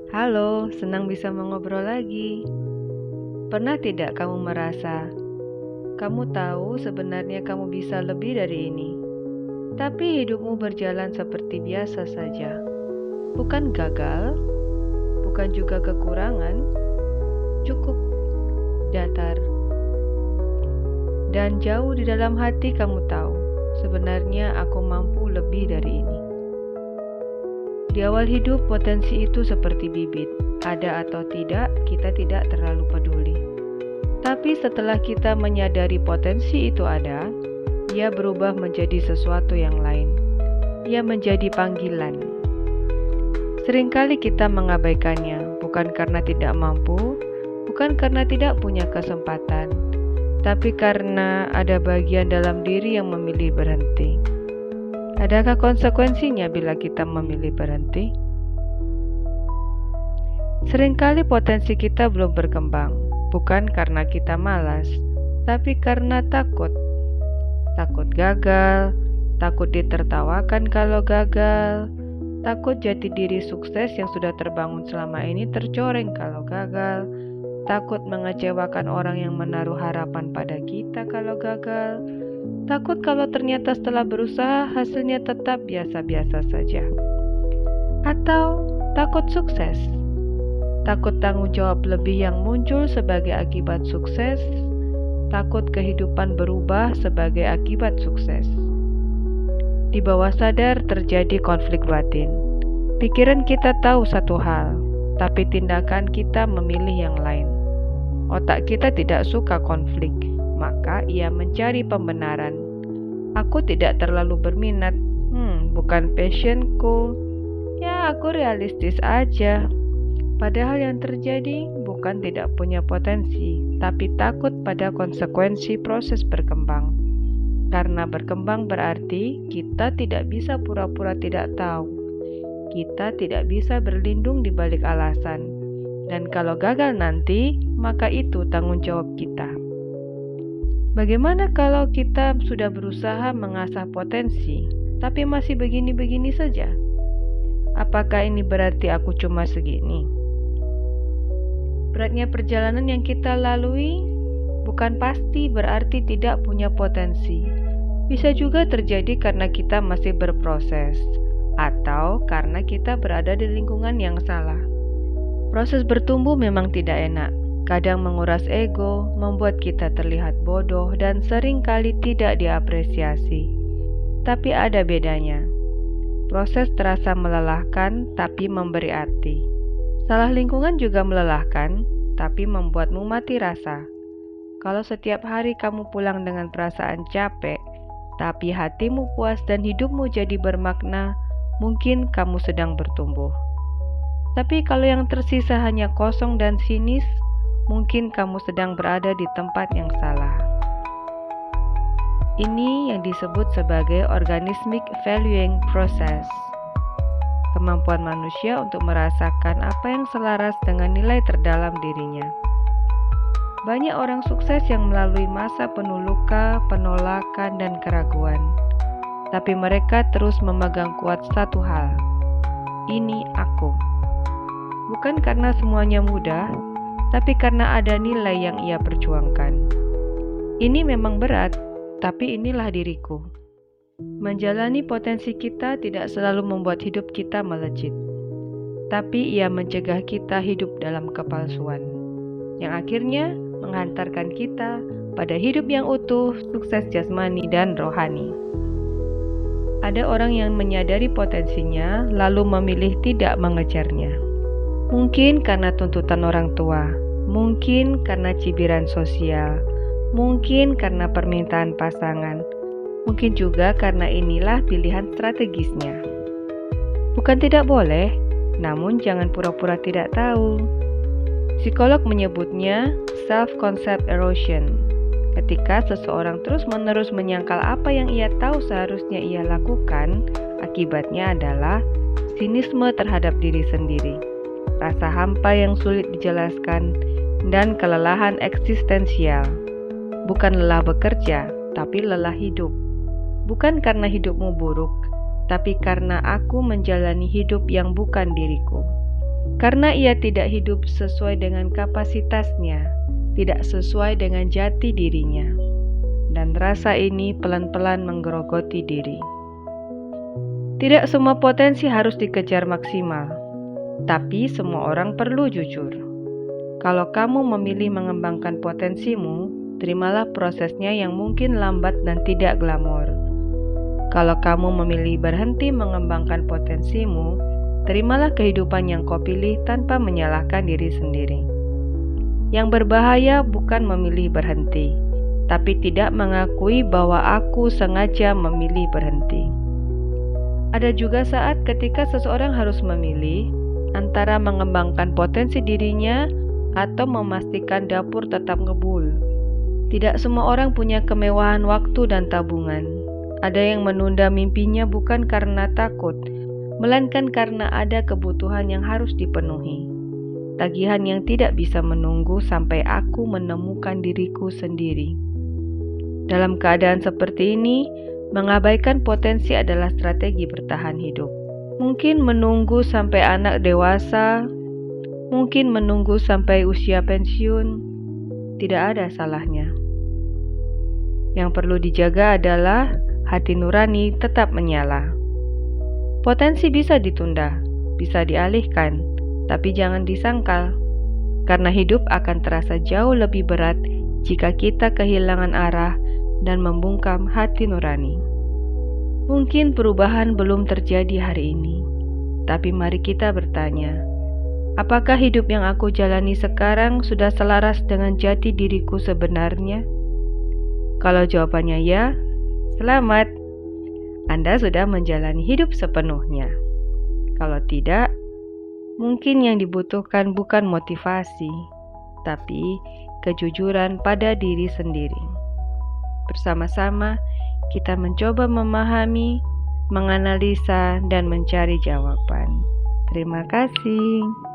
Halo, senang bisa mengobrol lagi. Pernah tidak kamu merasa, kamu tahu sebenarnya kamu bisa lebih dari ini, tapi hidupmu berjalan seperti biasa saja? Bukan gagal, bukan juga kekurangan, cukup datar. Dan jauh di dalam hati kamu tahu, sebenarnya aku mampu lebih dari ini. Di awal hidup, potensi itu seperti bibit. Ada atau tidak, kita tidak terlalu peduli. Tapi setelah kita menyadari potensi itu ada, ia berubah menjadi sesuatu yang lain. Ia menjadi panggilan. Seringkali kita mengabaikannya, bukan karena tidak mampu, bukan karena tidak punya kesempatan, tapi karena ada bagian dalam diri yang memilih berhenti. Adakah konsekuensinya bila kita memilih berhenti? Seringkali potensi kita belum berkembang, bukan karena kita malas, tapi karena takut. Takut gagal, takut ditertawakan kalau gagal, takut jati diri sukses yang sudah terbangun selama ini tercoreng kalau gagal, takut mengecewakan orang yang menaruh harapan pada kita kalau gagal, takut kalau ternyata setelah berusaha hasilnya tetap biasa-biasa saja. Atau takut sukses. Takut tanggung jawab lebih yang muncul sebagai akibat sukses. Takut kehidupan berubah sebagai akibat sukses. Di bawah sadar terjadi konflik batin. Pikiran kita tahu satu hal, tapi tindakan kita memilih yang lain. Otak kita tidak suka konflik, maka ia mencari pembenaran. Aku tidak terlalu berminat, bukan passionku. Ya, aku realistis aja. Padahal yang terjadi bukan tidak punya potensi, tapi takut pada konsekuensi proses berkembang. Karena berkembang berarti kita tidak bisa pura-pura tidak tahu. Kita tidak bisa berlindung di balik alasan. Dan kalau gagal nanti, maka itu tanggung jawab kita. Bagaimana kalau kita sudah berusaha mengasah potensi, tapi masih begini-begini saja? Apakah ini berarti aku cuma segini? Beratnya perjalanan yang kita lalui bukan pasti berarti tidak punya potensi. Bisa juga terjadi karena kita masih berproses, atau karena kita berada di lingkungan yang salah. Proses bertumbuh memang tidak enak. Kadang menguras ego, membuat kita terlihat bodoh dan seringkali tidak diapresiasi. Tapi ada bedanya. Proses terasa melelahkan tapi memberi arti. Salah lingkungan juga melelahkan tapi membuatmu mati rasa. Kalau setiap hari kamu pulang dengan perasaan capek, tapi hatimu puas dan hidupmu jadi bermakna, mungkin kamu sedang bertumbuh. Tapi kalau yang tersisa hanya kosong dan sinis, mungkin kamu sedang berada di tempat yang salah. Ini yang disebut sebagai organismic valuing process. Kemampuan manusia untuk merasakan apa yang selaras dengan nilai terdalam dirinya. Banyak orang sukses yang melalui masa penuh luka, penolakan, dan keraguan. Tapi mereka terus memegang kuat satu hal. Ini aku. Bukan karena semuanya mudah, tapi karena ada nilai yang ia perjuangkan. Ini memang berat, tapi inilah diriku. Menjalani potensi kita tidak selalu membuat hidup kita melejit, tapi ia mencegah kita hidup dalam kepalsuan, yang akhirnya menghantarkan kita pada hidup yang utuh, sukses jasmani dan rohani. Ada orang yang menyadari potensinya, lalu memilih tidak mengejarnya. Mungkin karena tuntutan orang tua, mungkin karena cibiran sosial, mungkin karena permintaan pasangan, mungkin juga karena inilah pilihan strategisnya. Bukan tidak boleh, namun jangan pura-pura tidak tahu. Psikolog menyebutnya self-concept erosion. Ketika seseorang terus-menerus menyangkal apa yang ia tahu seharusnya ia lakukan, akibatnya adalah sinisme terhadap diri sendiri, rasa hampa yang sulit dijelaskan, dan kelelahan eksistensial. Bukan lelah bekerja, tapi lelah hidup. Bukan karena hidupmu buruk, tapi karena aku menjalani hidup yang bukan diriku. karena ia tidak hidup sesuai dengan kapasitasnya, tidak sesuai dengan jati dirinya. Dan rasa ini pelan-pelan menggerogoti diri. Tidak semua potensi harus dikejar maksimal, tapi semua orang perlu jujur. Kalau kamu memilih mengembangkan potensimu, terimalah prosesnya yang mungkin lambat dan tidak glamor. Kalau kamu memilih berhenti mengembangkan potensimu, terimalah kehidupan yang kau pilih tanpa menyalahkan diri sendiri. Yang berbahaya bukan memilih berhenti, tapi tidak mengakui bahwa aku sengaja memilih berhenti. Ada juga saat ketika seseorang harus memilih antara mengembangkan potensi dirinya atau memastikan dapur tetap ngebul. Tidak semua orang punya kemewahan waktu dan tabungan. Ada yang menunda mimpinya bukan karena takut, melainkan karena ada kebutuhan yang harus dipenuhi. Tagihan yang tidak bisa menunggu sampai aku menemukan diriku sendiri. Dalam keadaan seperti ini, mengabaikan potensi adalah strategi bertahan hidup. Mungkin menunggu sampai anak dewasa, mungkin menunggu sampai usia pensiun, tidak ada salahnya. Yang perlu dijaga adalah hati nurani tetap menyala. Potensi bisa ditunda, bisa dialihkan, tapi jangan disangkal, karena hidup akan terasa jauh lebih berat jika kita kehilangan arah dan membungkam hati nurani. Mungkin perubahan belum terjadi hari ini, tapi mari kita bertanya, apakah hidup yang aku jalani sekarang sudah selaras dengan jati diriku sebenarnya? Kalau jawabannya ya, selamat, Anda sudah menjalani hidup sepenuhnya. Kalau tidak, mungkin yang dibutuhkan bukan motivasi, tapi kejujuran pada diri sendiri. Bersama-sama, kita mencoba memahami, menganalisa, dan mencari jawaban. Terima kasih.